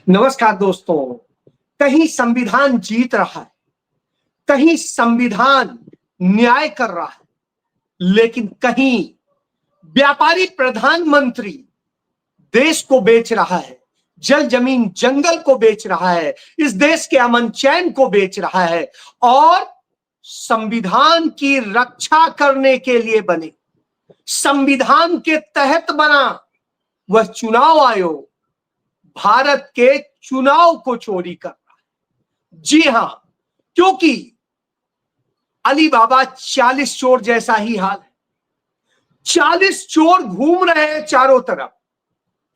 नमस्कार दोस्तों। कहीं संविधान जीत रहा है, कहीं संविधान न्याय कर रहा है, लेकिन कहीं व्यापारी प्रधानमंत्री देश को बेच रहा है, जल जमीन जंगल को बेच रहा है, इस देश के अमन चैन को बेच रहा है और संविधान की रक्षा करने के लिए बने, संविधान के तहत बना वह चुनाव आयोग भारत के चुनाव को चोरी कर रहा है। जी हां, क्योंकि अली बाबा 40 चोर जैसा ही हाल है। 40 चोर घूम रहे हैं चारों तरफ।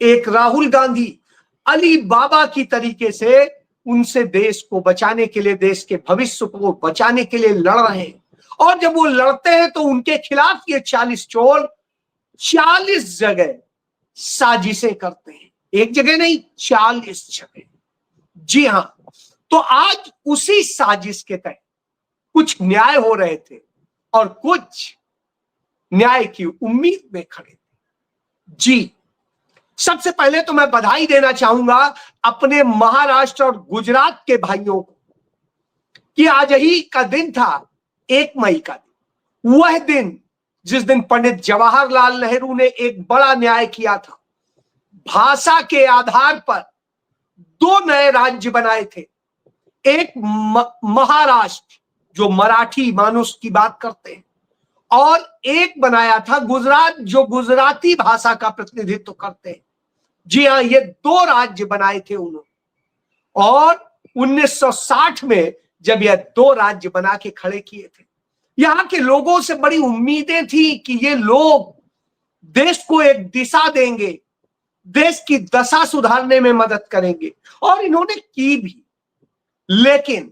एक राहुल गांधी अली बाबा की तरीके से उनसे देश को बचाने के लिए, देश के भविष्य को बचाने के लिए लड़ रहे हैं। और जब वो लड़ते हैं तो उनके खिलाफ ये 40 चोर 40 जगह साजिशें करते हैं। एक जगह नहीं, 40 जगह। जी हां, तो आज उसी साजिश के तहत कुछ न्याय हो रहे थे और कुछ न्याय की उम्मीद में खड़े थे। जी, सबसे पहले तो मैं बधाई देना चाहूंगा अपने महाराष्ट्र और गुजरात के भाइयों को कि आज ही का दिन था, 1 मई का दिन, वह दिन जिस दिन पंडित जवाहरलाल नेहरू ने एक बड़ा न्याय किया था। भाषा के आधार पर 2 नए राज्य बनाए थे। एक महाराष्ट्र जो मराठी मानुष की बात करते हैं, और एक बनाया था गुजरात जो गुजराती भाषा का प्रतिनिधित्व करते हैं। जी हां, ये 2 राज्य बनाए थे उन्होंने, और 1960 में जब यह 2 राज्य बना के खड़े किए थे, यहां के लोगों से बड़ी उम्मीदें थी कि ये लोग देश को एक दिशा देंगे, देश की दशा सुधारने में मदद करेंगे, और इन्होंने की भी। लेकिन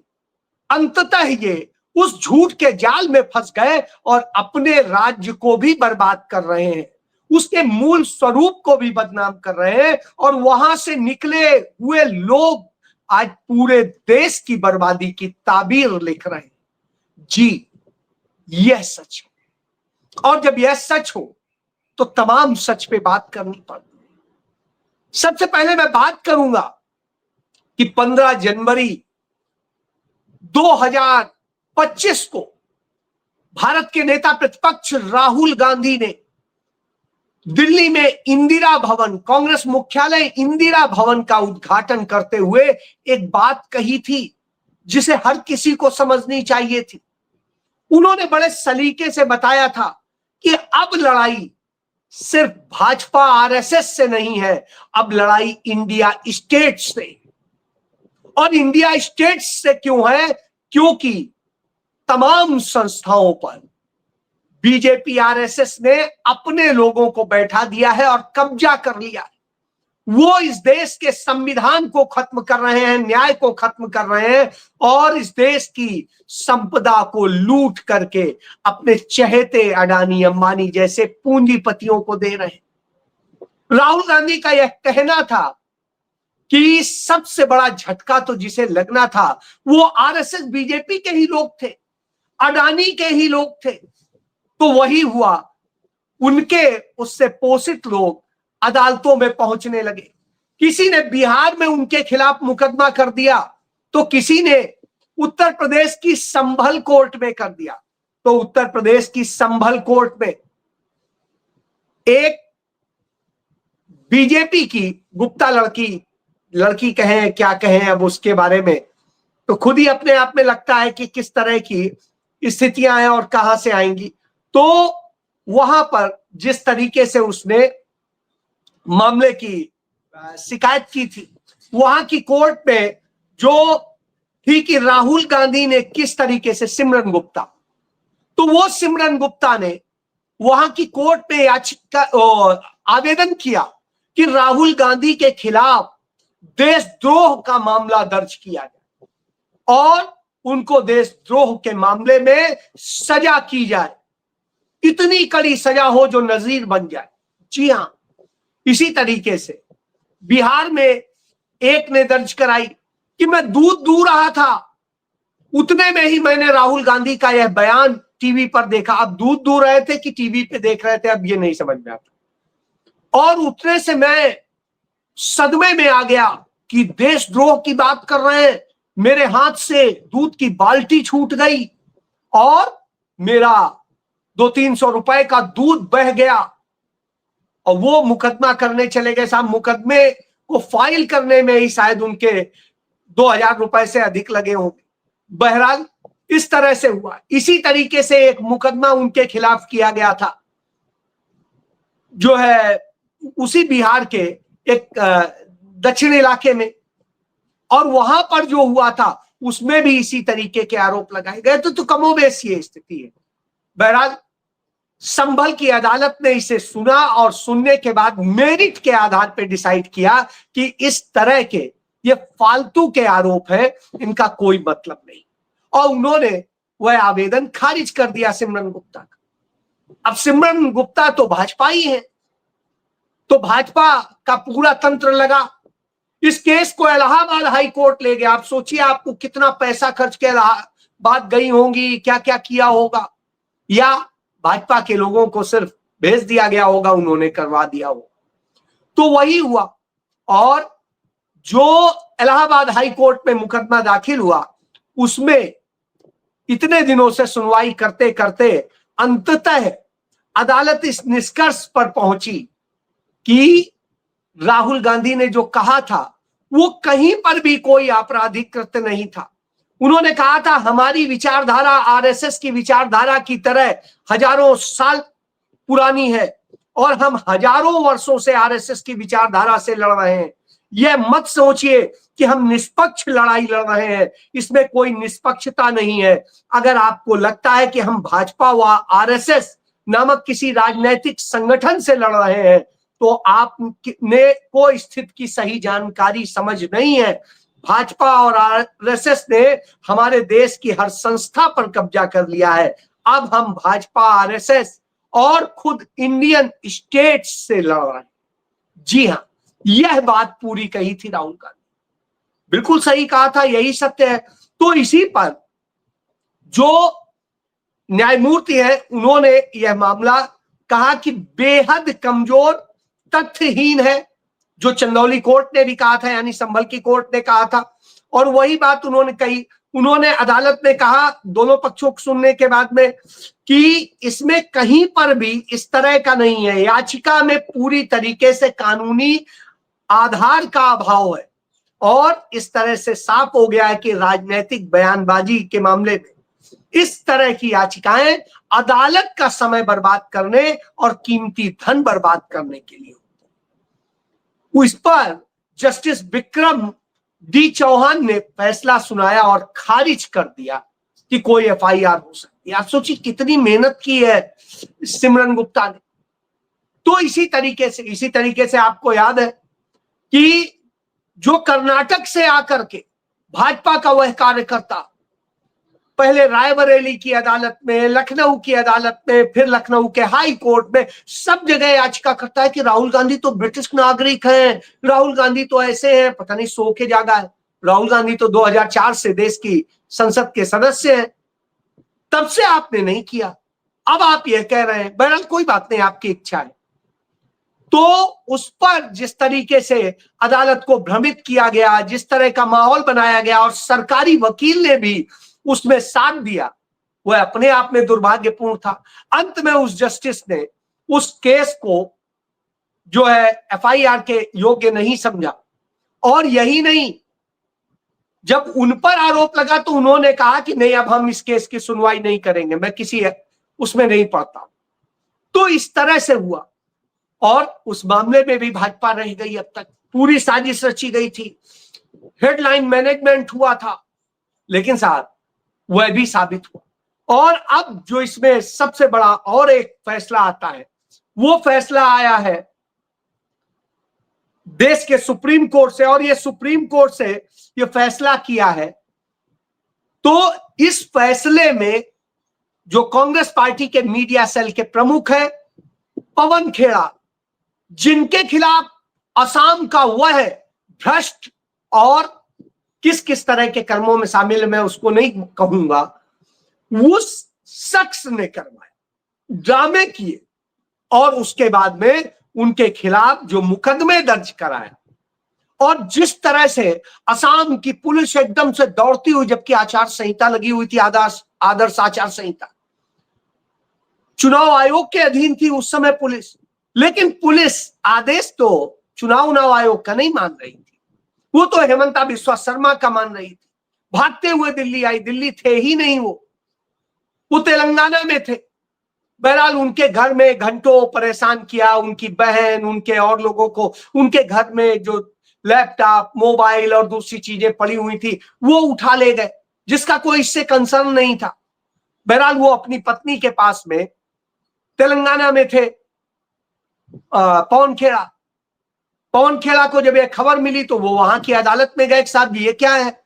अंततः ये उस झूठ के जाल में फंस गए और अपने राज्य को भी बर्बाद कर रहे हैं, उसके मूल स्वरूप को भी बदनाम कर रहे हैं, और वहां से निकले हुए लोग आज पूरे देश की बर्बादी की ताबीर लिख रहे हैं। जी, यह सच है, और जब यह सच हो तो तमाम सच पे बात करनी पड़ती है। सबसे पहले मैं बात करूंगा कि 15 जनवरी 2025 को भारत के नेता प्रतिपक्ष राहुल गांधी ने दिल्ली में इंदिरा भवन, कांग्रेस मुख्यालय इंदिरा भवन का उद्घाटन करते हुए एक बात कही थी जिसे हर किसी को समझनी चाहिए थी। उन्होंने बड़े सलीके से बताया था कि अब लड़ाई सिर्फ भाजपा आरएसएस से नहीं है, अब लड़ाई इंडिया स्टेट्स से। और इंडिया स्टेट्स से क्यों है? क्योंकि तमाम संस्थाओं पर बीजेपी आरएसएस ने अपने लोगों को बैठा दिया है और कब्जा कर लिया है। वो इस देश के संविधान को खत्म कर रहे हैं, न्याय को खत्म कर रहे हैं, और इस देश की संपदा को लूट करके अपने चहेते अडानी अंबानी जैसे पूंजीपतियों को दे रहे हैं। राहुल गांधी का यह कहना था कि सबसे बड़ा झटका तो जिसे लगना था वो आरएसएस बीजेपी के ही लोग थे, अडानी के ही लोग थे। तो वही हुआ, उनके उससे पोषित लोग अदालतों में पहुंचने लगे। किसी ने बिहार में उनके खिलाफ मुकदमा कर दिया, तो किसी ने उत्तर प्रदेश की संभल कोर्ट में कर दिया। तो उत्तर प्रदेश की संभल कोर्ट में एक बीजेपी की गुप्ता लड़की कहें क्या कहें, अब उसके बारे में तो खुद ही अपने आप में लगता है कि किस तरह की स्थितियां हैं और कहां से आएंगी। तो वहां पर जिस तरीके से उसने मामले की शिकायत की थी, वहां की कोर्ट में जो थी कि राहुल गांधी ने किस तरीके से, सिमरन गुप्ता, तो वो सिमरन गुप्ता ने वहां की कोर्ट में याचिका आवेदन किया कि राहुल गांधी के खिलाफ देशद्रोह का मामला दर्ज किया जाए और उनको देशद्रोह के मामले में सजा की जाए, इतनी कड़ी सजा हो जो नजीर बन जाए। जी हां, इसी तरीके से बिहार में एक ने दर्ज कराई कि मैं दूध दूह रहा था, उतने में ही मैंने राहुल गांधी का यह बयान टीवी पर देखा। अब दूध दूह रहे थे कि टीवी पे देख रहे थे, अब ये नहीं समझ में आता, और उतने से मैं सदमे में आ गया कि देशद्रोह की बात कर रहे हैं, मेरे हाथ से दूध की बाल्टी छूट गई और मेरा 200-300 रुपए का दूध बह गया, और वो मुकदमा करने चले गए। साहब, मुकदमे को फाइल करने में ही शायद उनके 2000 रुपए से अधिक लगे होंगे। बहरहाल इस तरह से हुआ। इसी तरीके से एक मुकदमा उनके खिलाफ किया गया था, जो है उसी बिहार के एक दक्षिण इलाके में, और वहां पर जो हुआ था उसमें भी इसी तरीके के आरोप लगाए गए। तो कमोबेश ये स्थिति है। बहरहाल संभल की अदालत ने इसे सुना और सुनने के बाद मेरिट के आधार पर डिसाइड किया कि इस तरह के ये फालतू के आरोप है, इनका कोई मतलब नहीं, और उन्होंने वह आवेदन खारिज कर दिया सिमरन गुप्ता का। अब सिमरन गुप्ता तो भाजपा ही है, तो भाजपा का पूरा तंत्र लगा। इस केस को इलाहाबाद हाई कोर्ट ले गया। आप सोचिए, आपको कितना पैसा खर्च के इलाहाबाद गई होंगी, क्या क्या किया होगा, या भाजपा के लोगों को सिर्फ भेज दिया गया होगा, उन्होंने करवा दिया होगा। तो वही हुआ, और जो इलाहाबाद हाई कोर्ट में मुकदमा दाखिल हुआ उसमें इतने दिनों से सुनवाई करते करते अंततः अदालत इस निष्कर्ष पर पहुंची कि राहुल गांधी ने जो कहा था वो कहीं पर भी कोई आपराधिक कृत्य नहीं था। उन्होंने कहा था हमारी विचारधारा आरएसएस की विचारधारा की तरह हजारों साल पुरानी है और हम हजारों वर्षों से आरएसएस की विचारधारा से लड़ रहे हैं। यह मत सोचिए कि हम निष्पक्ष लड़ाई लड़ रहे हैं, इसमें कोई निष्पक्षता नहीं है। अगर आपको लगता है कि हम भाजपा व आरएसएस नामक किसी राजनीतिक संगठन से लड़ रहे हैं तो आपने को स्थिति की सही जानकारी समझ नहीं है। भाजपा और आरएसएस ने हमारे देश की हर संस्था पर कब्जा कर लिया है। अब हम भाजपा, आरएसएस और खुद इंडियन स्टेट से लड़ रहे हैं। जी हाँ, यह बात पूरी कही थी राहुल गांधी, बिल्कुल सही कहा था, यही सत्य है। तो इसी पर जो न्यायमूर्ति है उन्होंने यह मामला कहा कि बेहद कमजोर, तथ्यहीन है, जो चंदौली कोर्ट ने भी कहा था, यानी संभल की कोर्ट ने कहा था, और वही बात उन्होंने कही। उन्होंने अदालत में कहा दोनों पक्षों को सुनने के बाद में कि इसमें कहीं पर भी इस तरह का नहीं है, याचिका में पूरी तरीके से कानूनी आधार का अभाव है, और इस तरह से साफ हो गया है कि राजनीतिक बयानबाजी के मामले में इस तरह की याचिकाएं अदालत का समय बर्बाद करने और कीमती धन बर्बाद करने के लिए। उस पर जस्टिस विक्रम डी चौहान ने फैसला सुनाया और खारिज कर दिया कि कोई एफआईआर हो सकती है। आप सोचिए कितनी मेहनत की है सिमरन गुप्ता ने। तो इसी तरीके से आपको याद है कि जो कर्नाटक से आकर के भाजपा का वह कार्यकर्ता पहले रायबरेली की अदालत में, लखनऊ की अदालत में, फिर लखनऊ के हाई कोर्ट में, सब जगह याचिका करता है कि राहुल गांधी तो ब्रिटिश नागरिक हैं, राहुल गांधी तो ऐसे हैं, पता नहीं सो के जागा है। राहुल गांधी तो 2004 से देश की संसद के सदस्य हैं, तब से आपने नहीं किया, अब आप यह कह रहे हैं। बहरहाल कोई बात नहीं, आपकी इच्छा है। तो उस पर जिस तरीके से अदालत को भ्रमित किया गया, जिस तरह का माहौल बनाया गया और सरकारी वकील ने भी उसमें साथ दिया, वह अपने आप में दुर्भाग्यपूर्ण था। अंत में उस जस्टिस ने उस केस को जो है एफआईआर के योग्य नहीं समझा। और यही नहीं, जब उन पर आरोप लगा तो उन्होंने कहा कि नहीं, अब हम इस केस की सुनवाई नहीं करेंगे, मैं किसी उसमें नहीं पड़ता। तो इस तरह से हुआ, और उस मामले में भी भाजपा रह गई। अब तक पूरी साजिश रची गई थी, हेडलाइन मैनेजमेंट हुआ था, लेकिन साहब वह भी साबित हुआ। और अब जो इसमें सबसे बड़ा और एक फैसला आता है, वो फैसला आया है देश के सुप्रीम कोर्ट से, और ये सुप्रीम कोर्ट से ये फैसला किया है। तो इस फैसले में जो कांग्रेस पार्टी के मीडिया सेल के प्रमुख हैं पवन खेड़ा, जिनके खिलाफ असम का वह भ्रष्ट और किस किस तरह के कर्मों में शामिल, मैं उसको नहीं कहूंगा, उस शख्स ने करवाया, ड्रामे किए, और उसके बाद में उनके खिलाफ जो मुकदमे दर्ज कराया और जिस तरह से असम की पुलिस एकदम से दौड़ती हुई, जबकि आचार संहिता लगी हुई थी, आदर्श आचार संहिता, चुनाव आयोग के अधीन थी उस समय पुलिस, लेकिन पुलिस आदेश तो चुनाव आयोग का नहीं मान रही थी, वो तो हेमंता बिस्वा शर्मा का मान रही थी। भागते हुए दिल्ली आई, दिल्ली थे ही नहीं, वो तेलंगाना में थे। बहरहाल उनके घर में घंटों परेशान किया, उनकी बहन, उनके और लोगों को, उनके घर में जो लैपटॉप, मोबाइल और दूसरी चीजें पड़ी हुई थी वो उठा ले गए, जिसका कोई इससे कंसर्न नहीं था। बहरहाल वो अपनी पत्नी के पास में तेलंगाना में थे, पवन खेड़ा को जब यह खबर मिली तो वो वहां की अदालत में गए, साहब ये क्या है,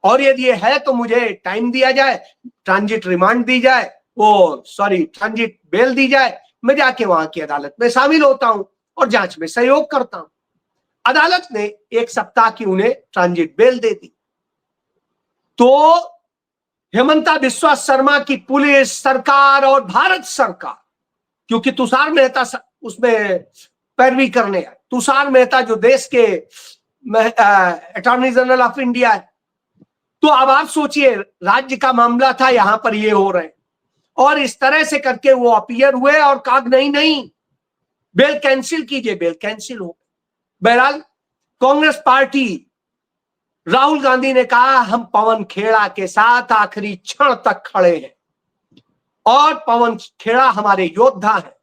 और यदि ये है तो मुझे टाइम दिया जाए, ट्रांजिट रिमांड दी जाए, ट्रांजिट बेल दी जाए, मैं जाके वहां की अदालत में शामिल होता हूं और जांच में सहयोग करता हूं। अदालत ने 1 सप्ताह की उन्हें ट्रांजिट बेल दे दी। तो हेमंता बिस्वा शर्मा की पुलिस, सरकार और भारत सरकार, क्योंकि तुषार मेहता उसमें पैरवी करने आए, तुषार मेहता जो देश के अटॉर्नी जनरल ऑफ इंडिया है, तो अब आप सोचिए राज्य का मामला था, यहां पर ये हो रहे, और इस तरह से करके वो अपीयर हुए और कहा नहीं बेल कैंसिल कीजिए, बेल कैंसिल हो। बहरहाल कांग्रेस पार्टी, राहुल गांधी ने कहा हम पवन खेड़ा के साथ आखिरी क्षण तक खड़े हैं और पवन खेड़ा हमारे योद्धा हैं।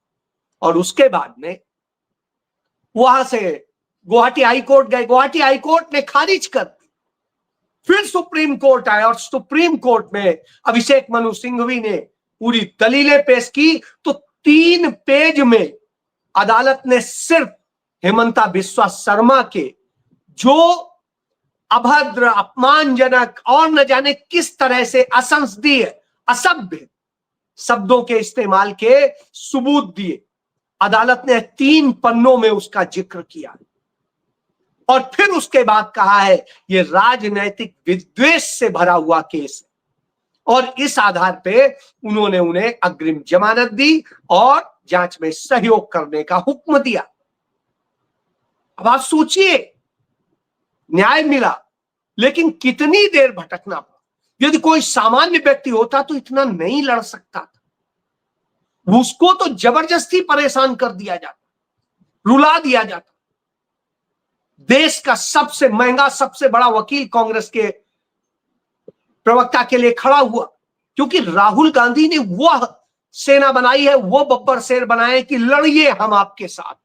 और उसके बाद में वहां से गुवाहाटी हाईकोर्ट गए, गुवाहाटी हाईकोर्ट ने खारिज कर दी। फिर सुप्रीम कोर्ट आया और सुप्रीम कोर्ट में अभिषेक मनु सिंघवी ने पूरी दलीलें पेश की, तो 3 पेज में अदालत ने सिर्फ हेमंता बिस्वा शर्मा के जो अभद्र, अपमानजनक और न जाने किस तरह से असंसदीय, असभ्य शब्दों के इस्तेमाल के सबूत दिए। अदालत ने 3 पन्नों में उसका जिक्र किया और फिर उसके बाद कहा है ये राजनैतिक विद्वेष से भरा हुआ केस है, और इस आधार पे उन्होंने उन्हें अग्रिम जमानत दी और जांच में सहयोग करने का हुक्म दिया। अब आप सोचिए, न्याय मिला, लेकिन कितनी देर भटकना पड़ा। यदि कोई सामान्य व्यक्ति होता तो इतना नहीं लड़ सकता था, उसको तो जबरदस्ती परेशान कर दिया जाता, रुला दिया जाता। देश का सबसे महंगा, सबसे बड़ा वकील कांग्रेस के प्रवक्ता के लिए खड़ा हुआ, क्योंकि राहुल गांधी ने वह सेना बनाई है, वो बब्बर शेर बनाए कि लड़िए हम आपके साथ,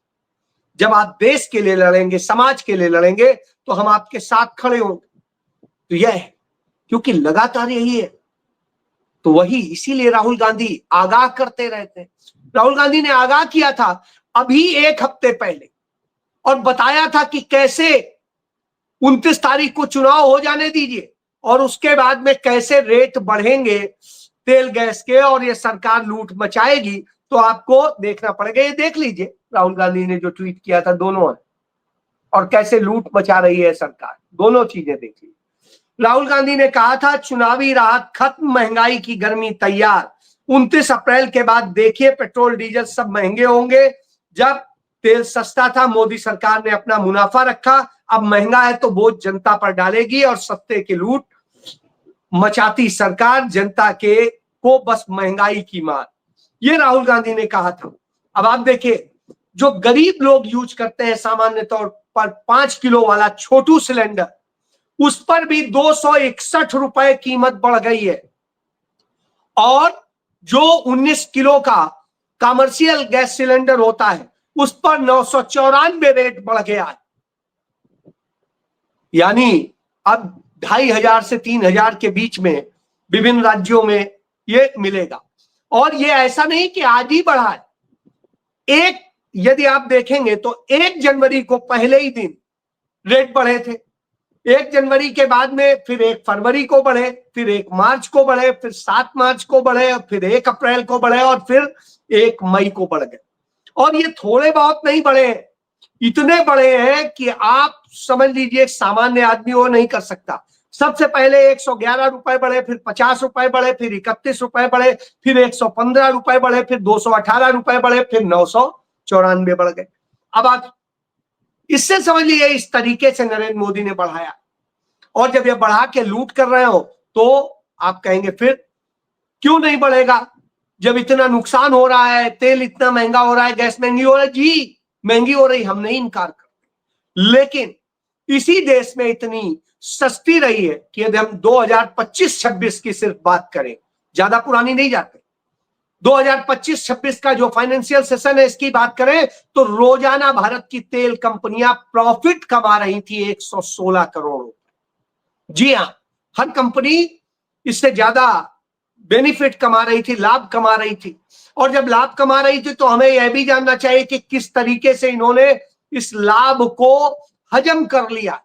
जब आप देश के लिए लड़ेंगे, समाज के लिए लड़ेंगे तो हम आपके साथ खड़े होंगे। तो यह है, क्योंकि लगातार यही है, तो वही इसीलिए राहुल गांधी आगाह करते रहते हैं। राहुल गांधी ने आगाह किया था अभी 1 हफ्ते पहले और बताया था कि कैसे 29 तारीख को चुनाव हो जाने दीजिए और उसके बाद में कैसे रेट बढ़ेंगे तेल गैस के और ये सरकार लूट मचाएगी, तो आपको देखना पड़ेगा। ये देख लीजिए राहुल गांधी ने जो ट्वीट किया था, दोनों, और कैसे लूट मचा रही है सरकार, दोनों चीजें देखिए। राहुल गांधी ने कहा था चुनावी राहत खत्म, महंगाई की गर्मी तैयार, 29 अप्रैल के बाद देखिए पेट्रोल डीजल सब महंगे होंगे। जब तेल सस्ता था मोदी सरकार ने अपना मुनाफा रखा, अब महंगा है तो बोझ जनता पर डालेगी और सत्ते की लूट मचाती सरकार जनता के को बस महंगाई की मार, ये राहुल गांधी ने कहा था। अब आप देखिए, जो गरीब लोग यूज करते हैं सामान्य तौर पर 5 किलो वाला छोटू सिलेंडर, उस पर भी 261 रुपए कीमत बढ़ गई है, और जो 19 किलो का कमर्शियल गैस सिलेंडर होता है उस पर 994 रेट बढ़ गया है। यानी अब 2500 से 3000 के बीच में विभिन्न राज्यों में ये मिलेगा। और ये ऐसा नहीं कि आज ही बढ़ा है, यदि आप देखेंगे तो 1 जनवरी को पहले ही दिन रेट बढ़े थे, 1 जनवरी के बाद में फिर 1 फरवरी को बढ़े, फिर 1 मार्च को बढ़े, फिर 7 मार्च को बढ़े, फिर 1 अप्रैल को बढ़े और फिर 1 मई को बढ़ गए। और ये थोड़े बहुत नहीं बढ़े हैं, इतने बड़े हैं कि आप समझ लीजिए सामान्य आदमी वो नहीं कर सकता। सबसे पहले 111 रुपए बढ़े, फिर 50 रुपए बढ़े, फिर 31 रुपए बढ़े, फिर 115 रुपए बढ़े, फिर 218 रुपए बढ़े, फिर 994 बढ़ गए। अब आप इससे समझ लीजिए इस तरीके से नरेंद्र मोदी ने बढ़ाया। और जब ये बढ़ा के लूट कर रहे हो तो आप कहेंगे फिर क्यों नहीं बढ़ेगा, जब इतना नुकसान हो रहा है, तेल इतना महंगा हो रहा है, गैस महंगी हो रही है। जी महंगी हो रही, हम नहीं इनकार करते, लेकिन इसी देश में इतनी सस्ती रही है कि यदि हम 2025-26 की सिर्फ बात करें, ज्यादा पुरानी नहीं जाते, 2025-26 का जो फाइनेंशियल सेशन है इसकी बात करें तो रोजाना भारत की तेल कंपनियां प्रॉफिट कमा रही थी 116 करोड़। जी हां, हर कंपनी इससे ज्यादा बेनिफिट कमा रही थी, लाभ कमा रही थी। और जब लाभ कमा रही थी तो हमें यह भी जानना चाहिए कि किस तरीके से इन्होंने इस लाभ को हजम कर लिया।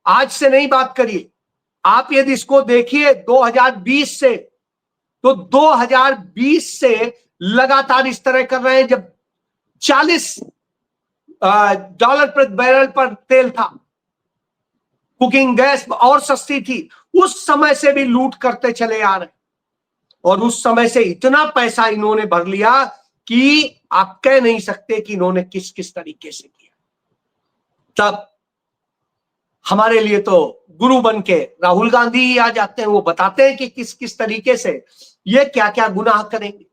आज से नहीं बात करिए, आप यदि इसको देखिए 2020 से, तो 2020 से लगातार इस तरह कर रहे हैं। जब $40 प्रति बैरल पर तेल था, कुकिंग गैस और सस्ती थी, उस समय से भी लूट करते चले आ रहे, और उस समय से इतना पैसा इन्होंने भर लिया कि आप कह नहीं सकते कि इन्होंने किस किस तरीके से किया। तब हमारे लिए तो गुरु बन के राहुल गांधी ही आ जाते हैं, वो बताते हैं कि किस किस तरीके से ये क्या क्या गुनाह करेंगे।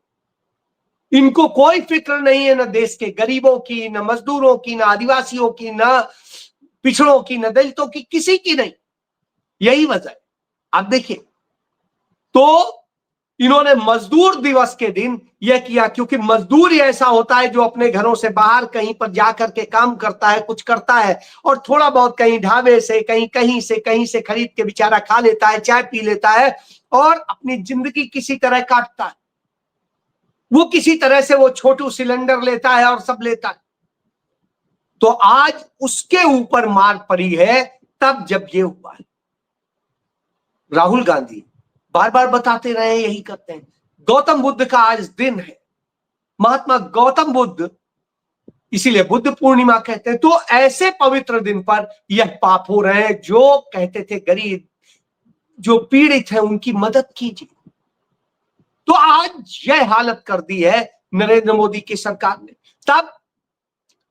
इनको कोई फिक्र नहीं है, न देश के गरीबों की, न मजदूरों की, न आदिवासियों की, न पिछड़ों की, न दलितों की, किसी की नहीं। यही वजह है। आप देखिए, तो इन्होंने मजदूर दिवस के दिन यह किया, क्योंकि मजदूर ही ऐसा होता है जो अपने घरों से बाहर कहीं पर जाकर के काम करता है, कुछ करता है, और थोड़ा बहुत कहीं ढाबे से, कहीं से खरीद के बेचारा खा लेता है, चाय पी लेता है और अपनी जिंदगी किसी तरह काटता है। वो किसी तरह से वो छोटू सिलेंडर लेता है और सब लेता है। तो आज उसके ऊपर मार पड़ी है तब जब ये हुआ है। राहुल गांधी बार बार बताते रहे, यही करते हैं। गौतम बुद्ध का आज दिन है, महात्मा गौतम बुद्ध, इसीलिए बुद्ध पूर्णिमा कहते हैं। तो ऐसे पवित्र दिन पर यह पाप हो रहे हैं। जो कहते थे गरीब जो पीड़ित है उनकी मदद कीजिए, तो आज यह हालत कर दी है नरेंद्र मोदी की सरकार ने। तब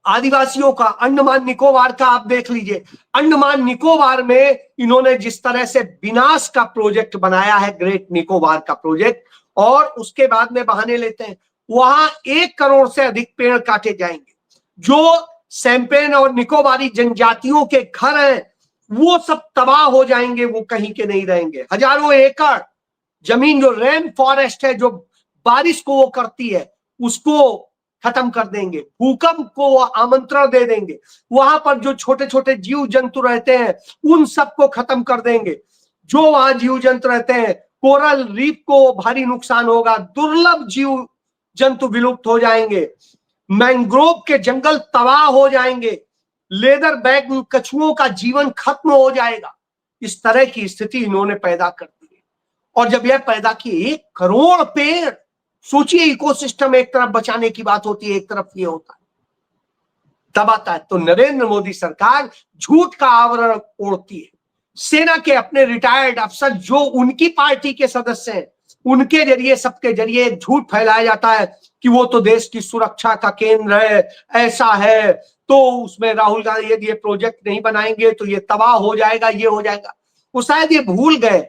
आदिवासियों का, अंडमान निकोबार का आप देख लीजिए, अंडमान निकोबार में इन्होंने जिस तरह से विनाश का प्रोजेक्ट बनाया है, ग्रेट निकोबार का प्रोजेक्ट, और उसके बाद में बहाने लेते हैं वहां 1 करोड़ से अधिक पेड़ काटे जाएंगे। जो सैंपेन और निकोबारी जनजातियों के घर हैं वो सब तबाह हो जाएंगे, वो कहीं के नहीं रहेंगे। हजारों एकड़ जमीन जो रेन फॉरेस्ट है, जो बारिश को वो करती है, उसको खत्म कर देंगे। भूकंप को वो आमंत्रण दे देंगे। वहां पर जो छोटे छोटे जीव जंतु रहते हैं उन सबको खत्म कर देंगे। जो वहां जीव जंतु रहते हैं, कोरल रीफ को भारी नुकसान होगा, दुर्लभ जीव जंतु विलुप्त हो जाएंगे, मैंग्रोव के जंगल तबाह हो जाएंगे, लेदर बैग कछुओं का जीवन खत्म हो जाएगा। इस तरह की स्थिति इन्होंने पैदा कर दी है। और जब यह पैदा की 1 करोड़ पेड़, सोचिए इकोसिस्टम एक तरफ बचाने की बात होती है, एक तरफ ये होता है, तब आता है। तो नरेंद्र मोदी सरकार झूठ का आवरण ओढ़ती है। सेना के अपने रिटायर्ड अफसर जो उनकी पार्टी के सदस्य हैं, उनके जरिए, सबके जरिए एक झूठ फैलाया जाता है कि वो तो देश की सुरक्षा का केंद्र है, ऐसा है, तो उसमें राहुल गांधी यदि ये प्रोजेक्ट नहीं बनाएंगे तो ये तबाह हो जाएगा, ये हो जाएगा। वो शायद ये भूल गए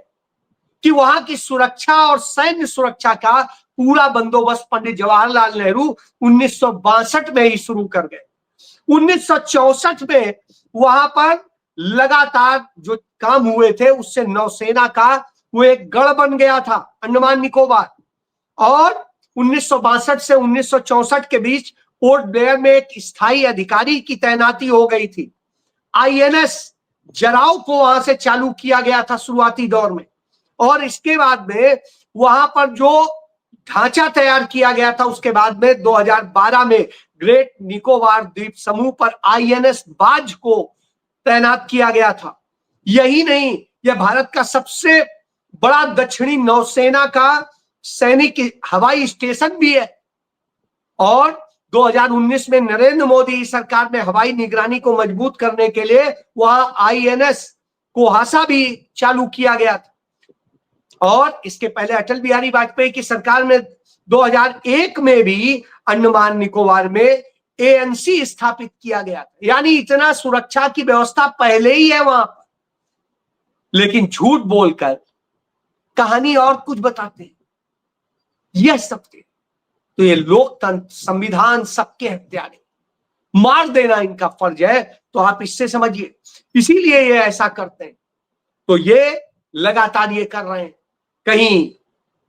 कि वहां की सुरक्षा और सैन्य सुरक्षा का पूरा बंदोबस्त पंडित जवाहरलाल नेहरू 1962 में ही शुरू कर गए। 1964 में वहां पर लगातार जो काम हुए थे उससे नौसेना का वो एक गढ़ बन गया था, अंडमान निकोबार। और 1962 से 1964 के बीच पोर्ट ब्लेयर में एक स्थायी अधिकारी की तैनाती हो गई थी। INS जराव को वहां से चालू किया गया था शुरुआती दौर में, और इसके बाद में वहां पर जो ढांचा तैयार किया गया था, उसके बाद में 2012 में ग्रेट निकोबार द्वीप समूह पर INS बाज को तैनात किया गया था। यही नहीं, यह भारत का सबसे बड़ा दक्षिणी नौसेना का सैनिक हवाई स्टेशन भी है। और 2019 में नरेंद्र मोदी सरकार ने हवाई निगरानी को मजबूत करने के लिए वहां INS कोहासा भी चालू किया गया था। और इसके पहले अटल बिहारी वाजपेयी की सरकार में 2001 में भी अंडमान निकोबार में एएनसी स्थापित किया गया था, यानी इतना सुरक्षा की व्यवस्था पहले ही है वहां पर, लेकिन झूठ बोलकर कहानी और कुछ बताते हैं। यह सत्य, तो ये लोकतंत्र, संविधान सबके हत्यारे, मार देना इनका फर्ज है। तो आप इससे समझिए, इसीलिए ये ऐसा करते हैं। तो ये लगातार ये कर रहे हैं, कहीं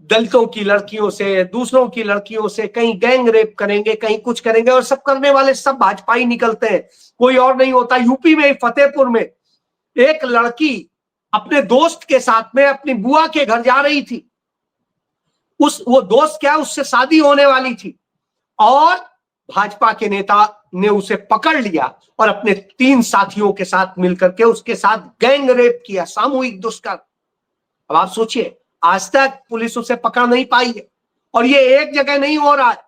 दलितों की लड़कियों से, दूसरों की लड़कियों से, कहीं गैंग रेप करेंगे, कहीं कुछ करेंगे, और सब करने वाले सब भाजपा ही निकलते हैं, कोई और नहीं होता। यूपी में, फतेहपुर में एक लड़की अपने दोस्त के साथ में अपनी बुआ के घर जा रही थी। वो दोस्त क्या, उससे शादी होने वाली थी, और भाजपा के नेता ने उसे पकड़ लिया और अपने 3 साथियों के साथ मिलकर के उसके साथ गैंग रेप किया, सामूहिक दुष्कर्म। अब आप सोचिए, आज तक पुलिस उसे पकड़ नहीं पाई है, और ये एक जगह नहीं हो रहा है।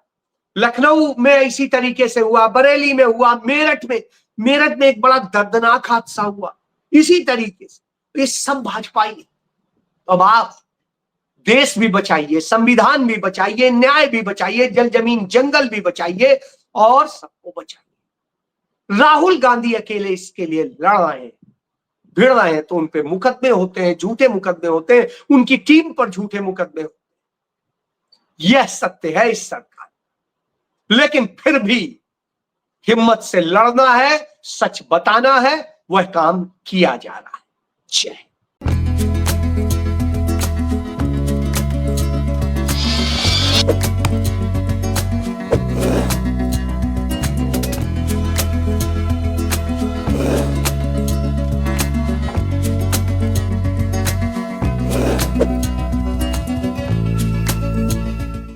लखनऊ में इसी तरीके से हुआ, बरेली में हुआ, मेरठ में एक बड़ा दर्दनाक हादसा हुआ इसी तरीके से। ये सब भाजपाई। अब आप देश भी बचाइए, संविधान भी बचाइए, न्याय भी बचाइए, जल जमीन जंगल भी बचाइए, और सबको बचाइए। राहुल गांधी अकेले इसके लिए लड़ रहे हैं, भिड़ रहे हैं, तो उन पे मुकदमे होते हैं, झूठे मुकदमे होते हैं, उनकी टीम पर झूठे मुकदमे होते हैं। यह सत्य है इस सरकार, लेकिन फिर भी हिम्मत से लड़ना है, सच बताना है, वह काम किया जा रहा है। जय